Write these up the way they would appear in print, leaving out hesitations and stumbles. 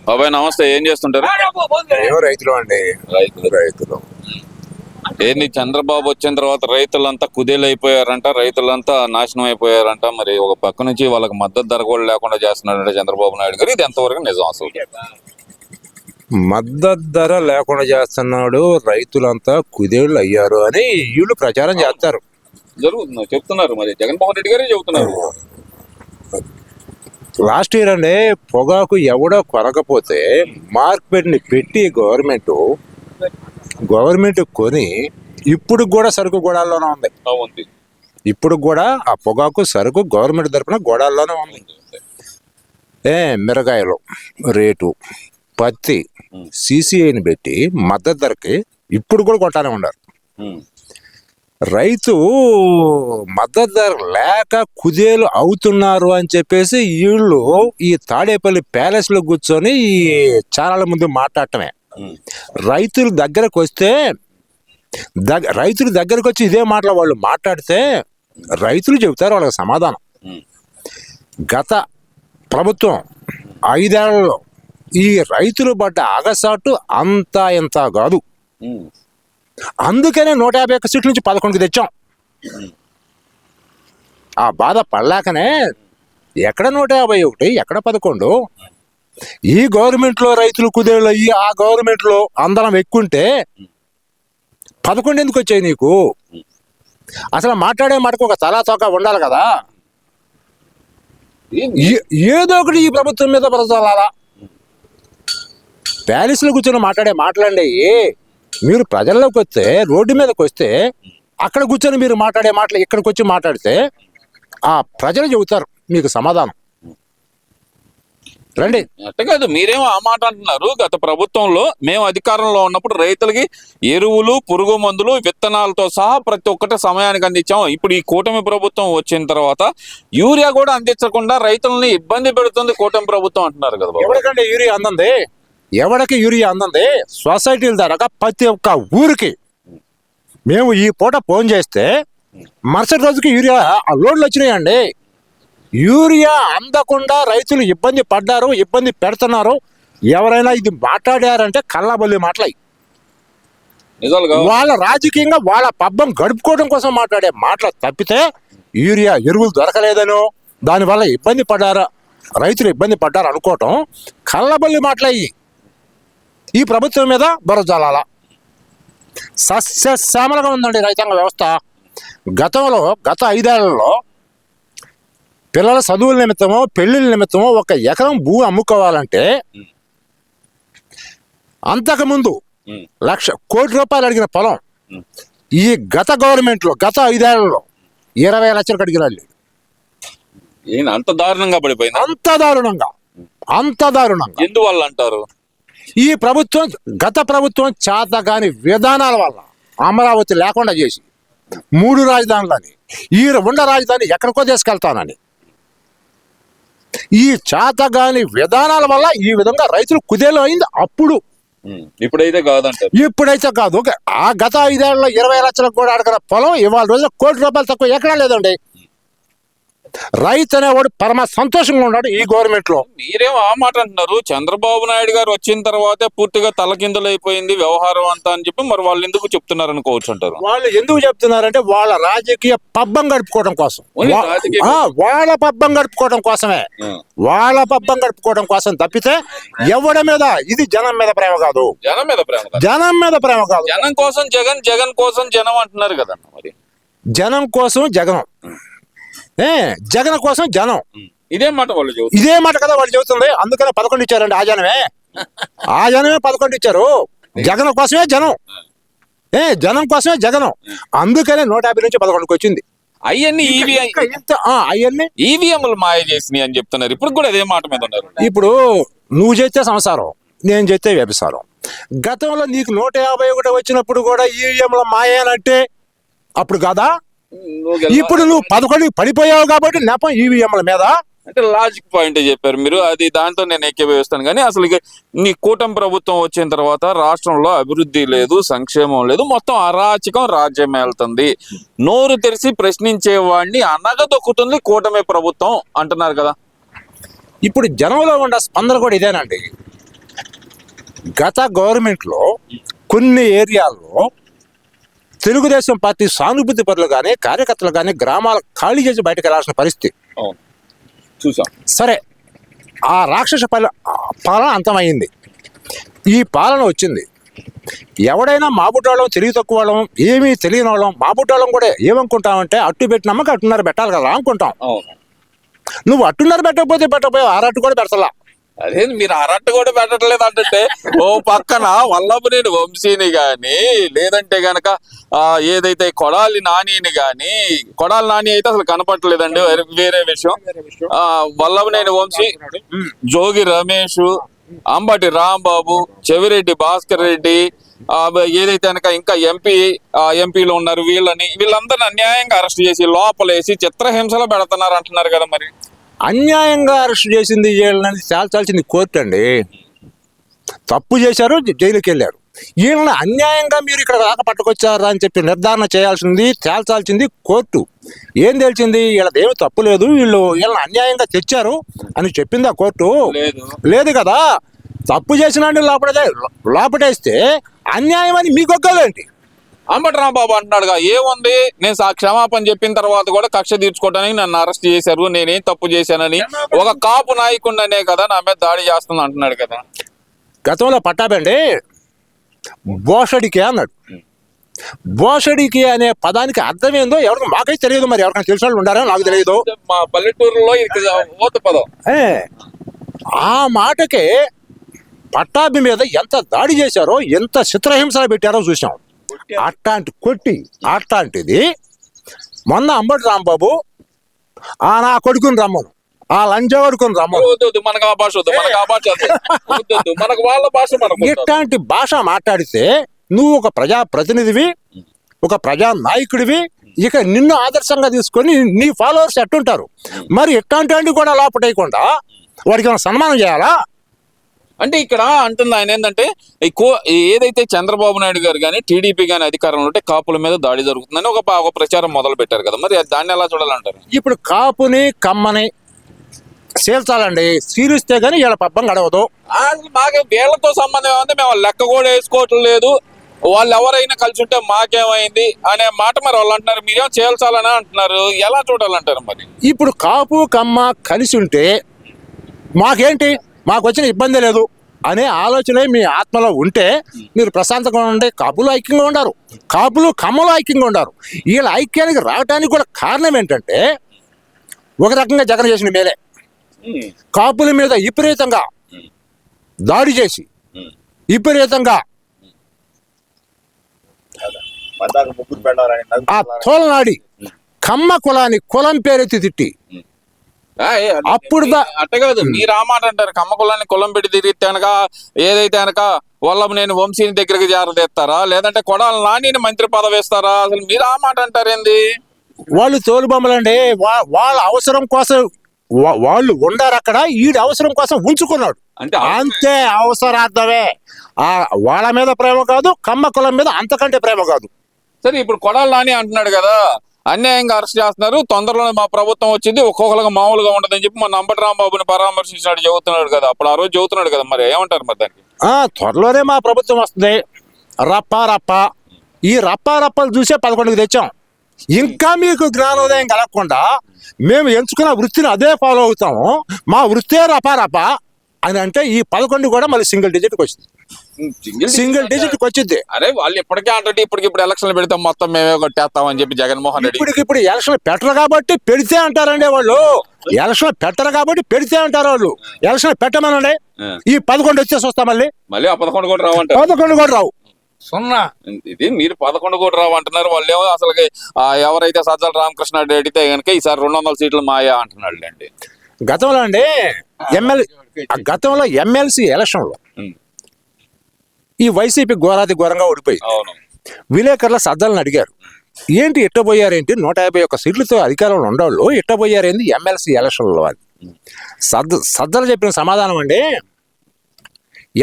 బాబాయ్ నమస్తే, ఏం చేస్తుంటారు? రైతులు అండి. రైతులు ఏంది చంద్రబాబు వచ్చిన తర్వాత రైతులంతా కుదేలైపోయారంట, రైతులంతా నాశనం అయిపోయారంట. మరి ఒక పక్క నుంచి వాళ్ళకి మద్దతు ధర కూడా లేకుండా చేస్తున్నారంటే చంద్రబాబు నాయుడు గారు, ఇది ఎంతవరకు నిజం అసలు? మద్దతు ధర లేకుండా చేస్తున్నాడు, రైతులంతా కుదేళ్ళు అయ్యారు అని వీళ్ళు ప్రచారం చేస్తారు. జరుగుతుంది చెప్తున్నారు, మరి జగన్మోహన్ రెడ్డి గారే చెబుతున్నారు. లాస్ట్ ఇయర్ అండి పొగాకు ఎవడో కొనకపోతే మార్కెట్ ని పెట్టి గవర్నమెంట్ కొని ఇప్పుడు కూడా సరుకు గోడాల్లోనే ఉంది. ఇప్పుడు కూడా ఆ పొగాకు సరుకు గవర్నమెంట్ తరఫున గోడాల్లోనే ఉంది. మిరగాయలు రేటు, పత్తి సిసిఐని పెట్టి మద్దతు ధరకి ఇప్పుడు కూడా కొంటానే ఉన్నారు. రైతు మద్దతు ధర లేక కుదేలు అవుతున్నారు అని చెప్పేసి వీళ్ళు ఈ తాడేపల్లి ప్యాలెస్ లో కూర్చొని ఈ ఛానళ్ళ ముందు మాట్లాడటమే. రైతుల దగ్గరకు వస్తే రైతుల దగ్గరకు వచ్చి ఇదే మాటలు వాళ్ళు మాట్లాడితే రైతులు చెబుతారు వాళ్ళకి సమాధానం. గత ప్రభుత్వం 5 ఏళ్లలో ఈ రైతులు పడ్డ అగసాటు అంతా ఇంత కాదు. అందుకనే 151 సీట్ల నుంచి 11కి తెచ్చాం. ఆ బాధ పడలేకనే ఎక్కడ 151, ఎక్కడ 11. ఈ గవర్నమెంట్ లో రైతులు కుదేళ్ళు అయ్యి ఆ గవర్నమెంట్ లో అందరం ఎక్కుంటే 11 ఎందుకు వచ్చాయి నీకు? అసలు మాట్లాడే మాటకు ఒక తలా తోక ఉండాలి కదా. ఏదో ఒకటి ఈ ప్రభుత్వం మీద ప్రజలాలా ప్యాలెస్లో కూర్చొని మాట్లాడండి. మీరు ప్రజల్లోకి వస్తే, రోడ్డు మీదకి వస్తే, అక్కడ కూర్చొని మీరు మాట్లాడే మాటలు ఇక్కడికి వచ్చి మాట్లాడితే ఆ ప్రజలు చెబుతారు మీకు సమాధానం. రండి. అట్ట కాదు, మీరేమో ఆ మాట అంటున్నారు. గత ప్రభుత్వంలో మేము అధికారంలో ఉన్నప్పుడు రైతులకి ఎరువులు, పురుగు మందులు, విత్తనాలతో సహా ప్రతి ఒక్కటి సమయానికి అందించాం. ఇప్పుడు ఈ కూటమి ప్రభుత్వం వచ్చిన తర్వాత యూరియా కూడా అందించకుండా రైతులని ఇబ్బంది పెడుతుంది కూటమి ప్రభుత్వం అంటున్నారు కదా. ఎవరికంటే యూరియా అందంది? ఎవరికి యూరియా అందంది? సొసైటీల ద్వారా ప్రతి ఒక్క ఊరికి మేము ఈ పూట ఫోన్ చేస్తే మరుసటి రోజుకి యూరియా లోడ్లు వచ్చినాయండి. యూరియా అందకుండా రైతులు ఇబ్బంది పడ్డారు, ఇబ్బంది పెడుతున్నారు. ఎవరైనా ఇది మాట్లాడారంటే కళ్ళబొల్లి మాటలై వాళ్ళ రాజకీయంగా వాళ్ళ పబ్బం గడుపుకోవడం కోసం మాట్లాడే మాటలు తప్పితే యూరియా ఎరువులు దొరకలేదనో దానివల్ల ఇబ్బంది పడ్డారా, రైతులు ఇబ్బంది పడ్డారు అనుకోవటం కళ్ళబొల్లి మాటలయ్యి ఈ ప్రభుత్వం మీద బురజాలాల. సస్యశ్యామలంగా ఉందండి రైతాంగ వ్యవస్థ. గత 5 ఏళ్లలో పిల్లల చదువుల నిమిత్తమో పెళ్లిళ్ళ నిమిత్తమో 1 ఎకరం భూ అమ్ముకోవాలంటే అంతకుముందు 1,00,000 కోటి రూపాయలు అడిగిన పొలం ఈ గత గవర్నమెంట్లో గత 5 ఏళ్లలో 20 లక్షలకు అడిగినాడు. అంత దారుణంగా పడిపోయింది. అంత దారుణంగా ఎందువల్ల అంటారు? ఈ ప్రభుత్వం, గత ప్రభుత్వం చేతగాని విధానాల వల్ల అమరావతి లేకుండా చేసి 3 రాజధానులని ఈ ఉన్న రాజధాని ఎక్కడికో తీసుకెళ్తానని ఈ చేతగాని విధానాల వల్ల ఈ విధంగా రైతులు కుదేలు అయింది. అప్పుడు ఇప్పుడైతే కాదంటారు. ఇప్పుడైతే కాదు. ఆ గత 5 ఏళ్లలో 20 లక్షలకు కూడా అడగల పొలం ఇవాళ రోజున ₹1 కోటి తక్కువ ఎక్కడా లేదండి. రైతు అనేవాడు పరమ సంతోషంగా ఉన్నాడు ఈ గవర్నమెంట్ లో. మీరేమో ఆ మాట అంటున్నారు. చంద్రబాబు నాయుడు గారు వచ్చిన తర్వాతే పూర్తిగా తలకిందులైపోయింది వ్యవహారం అంతా అని చెప్పి మరి వాళ్ళు ఎందుకు చెప్తున్నారు అనుకోవచ్చు అంటారు. వాళ్ళు ఎందుకు చెప్తున్నారంటే వాళ్ళ రాజకీయ పబ్బం గడుపుకోవడం కోసం, వాళ్ళ పబ్బం గడుపుకోవడం కోసమే, వాళ్ళ పబ్బం గడుపుకోవడం కోసం తప్పితే ఎవడి మీద ఇది జనం మీద ప్రేమ కాదు. జనం మీద ప్రేమ కాదు. జనం కోసం జగన్, జగన్ కోసం జనం అంటున్నారు కదా. మరి జనం కోసం జగన్, జగన్ కోసం జనం, ఇదే మాట కదా వాళ్ళు చెబుతుంది. అందుకనే 11 ఇచ్చారండి. ఆ జనమే 11 ఇచ్చారు. జగన్ కోసమే జనం, జనం కోసమే జగనం. అందుకనే 150 నుంచి 11కి వచ్చింది. అవన్నీ ఈవీఎంలు మాయ చేసినాయి అని చెప్తున్నారు. ఇప్పుడు కూడా అదే మాట మీద ఉన్నారు. ఇప్పుడు నువ్వు చేస్తే సంసారం, నేను చేస్తే వ్యభిచారం. గతంలో నీకు 151 వచ్చినప్పుడు కూడా ఈవీఎంల మాయనంటే అప్పుడు కాదా? ఇప్పుడు నువ్వు 11 పడిపోయావు కాబట్టి నెపం ఈవీఎంల మీద. అంటే లాజిక్ పాయింట్ చెప్పారు మీరు, అది దాంతో నేను ఏకీభవిస్తాను. కానీ అసలు నీ కూటమి ప్రభుత్వం వచ్చిన తర్వాత రాష్ట్రంలో అభివృద్ధి లేదు, సంక్షేమం లేదు, మొత్తం అరాచకం రాజ్యం వెళ్తుంది. నోరు తెరిచి ప్రశ్నించే వాడిని అనగదొక్కుతుంది కూటమి ప్రభుత్వం అంటున్నారు కదా. ఇప్పుడు జనంలో ఉన్న స్పందన కూడా ఇదేనండి. గత గవర్నమెంట్లో కొన్ని ఏరియాల్లో తెలుగుదేశం పార్టీ సానుభూతి పరులు కానీ కార్యకర్తలు కానీ గ్రామాలు ఖాళీ చేసి బయటకు వెళ్ళాల్సిన పరిస్థితి. చూసాం. సరే, ఆ రాక్షస పాలన అంతమైంది, ఈ పాలన వచ్చింది. ఎవడైనా మా బుడ్డాళ్ళం తెలివి తక్కువ వాళ్ళం, ఏమీ తెలియని వాళ్ళం, మా బుడ్డాళ్ళం కూడా ఏమనుకుంటామంటే అట్టు పెట్టినామా అట్టున్నర పెట్టాలి కదా అనుకుంటాం. నువ్వు అట్టున్నర పెట్టకపోతే ఆరట్టు కూడా పెట్టాలా. అదే మీరు అరట్టు కూడా పెట్టట్లేదు అంటే ఓ పక్కన వల్లభనేని వంశీని గాని లేదంటే గనక ఏదైతే కొడాలి నానిని గాని, కొడాలి నాని అయితే అసలు కనపడలేదండి, వేరే విషయం. వల్లభనేని వంశీ, జోగి రమేష్, అంబటి రాంబాబు, చెవిరెడ్డి భాస్కర్ రెడ్డి, ఏదైతే కనుక ఇంకా ఎంపీలు ఉన్నారు, వీళ్ళందరినీ అన్యాయంగా అరెస్ట్ చేసి లోపలేసి చిత్రహింసలు పెడుతున్నారు అంటున్నారు కదా. మరి అన్యాయంగా అరెస్ట్ చేసింది వీళ్ళని తేల్చాల్సింది కోర్టు అండి. తప్పు చేశారు, జైలుకి వెళ్ళారు. వీళ్ళని అన్యాయంగా మీరు ఇక్కడ దాకా పట్టుకొచ్చారా అని చెప్పి నిర్ధారణ చేయాల్సింది, తేల్చాల్సింది కోర్టు. ఏం తేల్చింది? వీళ్ళదేమీ తప్పు లేదు, వీళ్ళని అన్యాయంగా తెచ్చారు అని చెప్పింది ఆ కోర్టు? లేదు కదా. తప్పు చేసిన లోపటేస్తే అన్యాయం అని మీకు ఒక్కలేంటి? అంబటి రాంబాబు అంటున్నాడుగా, ఏముంది నేను క్షమాపణ చెప్పిన తర్వాత కూడా కక్ష తీర్చుకోవడానికి నన్ను అరెస్ట్ చేశారు, నేనేం తప్పు చేశానని ఒక కాపు నాయకుడినే కదా నా మీద దాడి చేస్తుంది అంటున్నాడు కదా. గతంలో పట్టాబండి బోషడికి అన్నాడు. బోషడికి అనే పదానికి అర్థం ఏందో ఎవరికి మాకైతే తెలియదు, మరి ఎవరికైనా తెలిసిన వాళ్ళు ఉండారో నాకు తెలియదు. మా పల్లెటూరులో ఓత పదం. ఆ మాటకే పట్టాభి మీద ఎంత దాడి చేశారో, ఎంత చిత్రహింసలు పెట్టారో చూసాం. అట్లాంటిది మొన్న అంబటి రాంబాబు నా కొడుకుని రమ్మను, ఆ లంజా కొడుకుని రమ్మను, ఇట్లాంటి భాష మాట్లాడితే నువ్వు ఒక ప్రజా ప్రతినిధివి, ఒక ప్రజా నాయకుడివి, ఇక నిన్ను ఆదర్శంగా తీసుకొని నీ ఫాలోవర్స్ ఎట్టుంటారు? మరి ఇట్లాంటి కూడా లోపటేయకుండా వాడికి ఏమైనా సన్మానం చేయాలా? అంటే ఇక్కడ అంటుంది ఆయన ఏంటంటే ఏదైతే చంద్రబాబు నాయుడు గారు కానీ టీడీపీ కానీ అధికారంలో ఉంటే కాపుల మీద దాడి జరుగుతుందని ఒక ప్రచారం మొదలు పెట్టారు కదా. మరి దాన్ని ఎలా చూడాలంటారు? ఇప్పుడు కాపుని కమ్మని చేల్చాలండి, చీలిస్తే గానీ వీళ్ళ పబ్బం గడవదు. మాకే వీళ్ళతో సంబంధం ఏమంటే మేము లెక్క కూడా వేసుకోవట్లేదు, వాళ్ళు ఎవరైనా కలిసి ఉంటే మాకేమైంది అనే మాట మరి వాళ్ళు అంటున్నారు. మీరేమో చేల్చాలని అంటున్నారు, ఎలా చూడాలంటారు? మరి ఇప్పుడు కాపు కమ్మ కలిసి ఉంటే మాకేంటి, మాకు వచ్చిన ఇబ్బంది లేదు అనే ఆలోచనే మీ ఆత్మలో ఉంటే మీరు ప్రశాంతంగా ఉండే. కాపులు ఐక్యంగా ఉండారు, కాపులు కమ్మలు ఐక్యంగా ఉండారు. వీళ్ళ ఐక్యానికి రావడానికి కూడా కారణం ఏంటంటే ఒక రకంగా జగన్ చేసిన మేలే. కాపుల మీద విపరీతంగా దాడి చేసి విపరీతంగా ఆ తోలనాడి కమ్మ కులాన్ని కులం పేరెత్తి తిట్టి అప్పుడు అట్ట కాదు, మీరు ఆ మాట అంటారు. కమ్మ కులాన్ని కులం పెట్టి తిరిగితే అనక ఏదైతే అనక వల్లభనేని వంశీని దగ్గరికి జారదెత్తారా, లేదంటే కొడాలి నానిని మంత్రి పదవి వేస్తారా? అసలు మీరు ఆ మాట అంటారేంది? వాళ్ళు తోలుబొమ్మలండి. వాళ్ళ అవసరం కోసం వాళ్ళు ఉండారు అక్కడ, ఈడు అవసరం కోసం ఉంచుకున్నాడు అంతే. అవసరార్థమే. వాళ్ళ మీద ప్రేమ కాదు, కమ్మ కులం మీద అంతకంటే ప్రేమ కాదు. సరే, ఇప్పుడు కొడాలి నాని అంటున్నాడు కదా, అన్యాయంగా అరెస్ట్ చేస్తున్నారు, తొందరలోనే మా ప్రభుత్వం వచ్చింది, ఒక్కొక్కరికి మామూలుగా ఉండదని చెప్పి మన అంబటి రాంబాబుని పరామర్శించినాడు చెబుతున్నాడు కదా. అప్పుడు ఆ రోజు చెబుతున్నాడు కదా, మరి ఏమంటారు మరి దానికి? త్వరలోనే మా ప్రభుత్వం వస్తుంది. రప్ప ఈ రప్పలు చూసే 11కి తెచ్చాం. ఇంకా మీకు జ్ఞానోదయం కలగకుండా మేము ఎంచుకున్న వృత్తిని అదే ఫాలో అవుతాము. మా వృత్తే రప అని అంటే ఈ 11 కూడా మళ్ళీ సింగిల్ డిజిట్కి వచ్చింది. సింగిల్ డిజిట్ కి వచ్చింది. అరే వాళ్ళు ఇప్పటికే అంటే ఇప్పుడు ఎలక్షన్లు పెడితే మొత్తం మేమే కొట్టేస్తామని చెప్పి జగన్మోహన్ రెడ్డి ఇప్పుడు ఎలక్షన్ పెట్టరు కాబట్టి పెడితే అంటారండి వాళ్ళు. ఎలక్షన్ పెట్టరు కాబట్టి పెడితే అంటారు వాళ్ళు. ఎలక్షన్ పెట్టమనండి, ఈ 11 వచ్చేసి వస్తా మళ్ళీ ఆ 11 కూడా రావంటారు. 11 కూడా రావు, సున్నా. ఇది మీరు 11 కూడా రావు అంటున్నారు. వాళ్ళు ఏమో అసలు ఎవరైతే సజ్జల రామకృష్ణారెడ్డి అడిగితే కనుక ఈసారి 200 సీట్లు మాయా అంటున్నాడు అండి. గతంలో అండి గతంలో ఎమ్మెల్సీ ఎలక్షన్ లో ఈ వైసీపీ ఘోరంగా ఓడిపోయింది. విలేకరుల సజ్జలను అడిగారు, ఏంటి ఇట్టబోయారేంటి 151 సీట్లతో అధికారంలో ఉండేవాళ్ళు ఇట్టబోయారేంటి ఎమ్మెల్సీ ఎలక్షన్లో అని. సజ్జలు చెప్పిన సమాధానం అండి,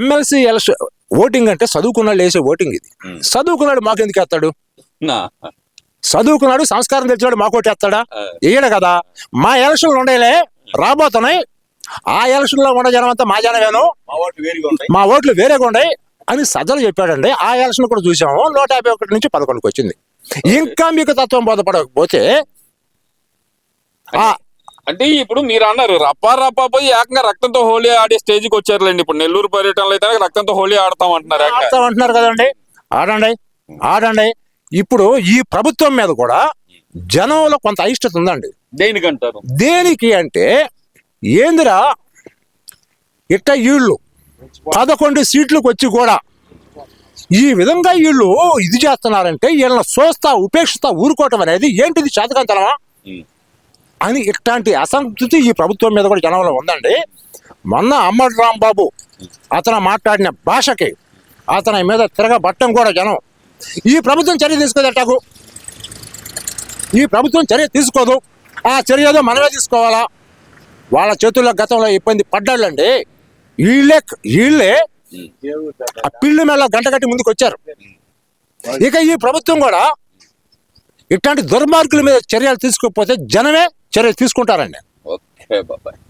ఎమ్మెల్సీ ఎలక్షన్ ఓటింగ్ అంటే చదువుకున్నాడు వేసే ఓటింగ్. ఇది చదువుకున్నాడు మాకెందుకు వేస్తాడు? చదువుకున్నాడు సంస్కారం తెచ్చినాడు మాకోటి వేస్తాడా? వేయడు కదా. మా ఎలక్షన్లు ఉండేలే రాబోతున్నాయి, ఆ ఎలక్షన్లో ఉన్న జనం అంతా మా జనమేను, మా ఓట్లు వేరేగా ఉన్నాయి అని సజ్జలు చెప్పాడండి. ఆ ఎలక్షన్ కూడా చూసాము, 151 నుంచి 11కి వచ్చింది. ఇంకా మీకు తత్వం బోధపడకపోతే అంటే ఇప్పుడు మీరు అన్నారు రప్పా పోయి ఏకంగా రక్తంతో హోలీ ఆడే స్టేజ్కి వచ్చారులేండి. ఇప్పుడు నెల్లూరు పర్యటనలో అయితే రక్తంతో హోలీ ఆడతాం అంటున్నారు. ఆడతామంటున్నారు కదండి. ఆడండి ఆడండి. ఇప్పుడు ఈ ప్రభుత్వం మీద కూడా జనంలో కొంత అయిష్టత ఉందండి. దేనికంటారు? దేనికి అంటే ఏందిరా ఇట్ట వీళ్ళు 11 సీట్లకు వచ్చి కూడా ఈ విధంగా వీళ్ళు ఇది చేస్తున్నారంటే వీళ్ళని చూస్తా ఉపేక్షిస్తా ఊరుకోవటం అనేది ఏంటిది చేతకంతనమా అని ఇట్లాంటి అసంతృప్తి ఈ ప్రభుత్వం మీద కూడా జనంలో ఉందండి. మొన్న అమ్మడి రాంబాబు అతను మాట్లాడిన భాషకి అతని మీద తిరగబట్టం కూడా జనం. ఈ ప్రభుత్వం చర్య తీసుకోదటాకు, ఈ ప్రభుత్వం చర్య తీసుకోదు. ఆ చర్య ఏదో మనమే తీసుకోవాలా? వాళ్ళ చేతుల్లో గతంలో ఇబ్బంది పడ్డాళ్ళండి. వీళ్ళే ఆ పిల్లి మేళ గంట కట్టి ముందుకు వచ్చారు. ఇక ఈ ప్రభుత్వం కూడా ఇట్లాంటి దుర్మార్గుల మీద చర్యలు తీసుకోకపోతే జనమే చర్యలు తీసుకుంటారండి. ఓకే బాబాయ్.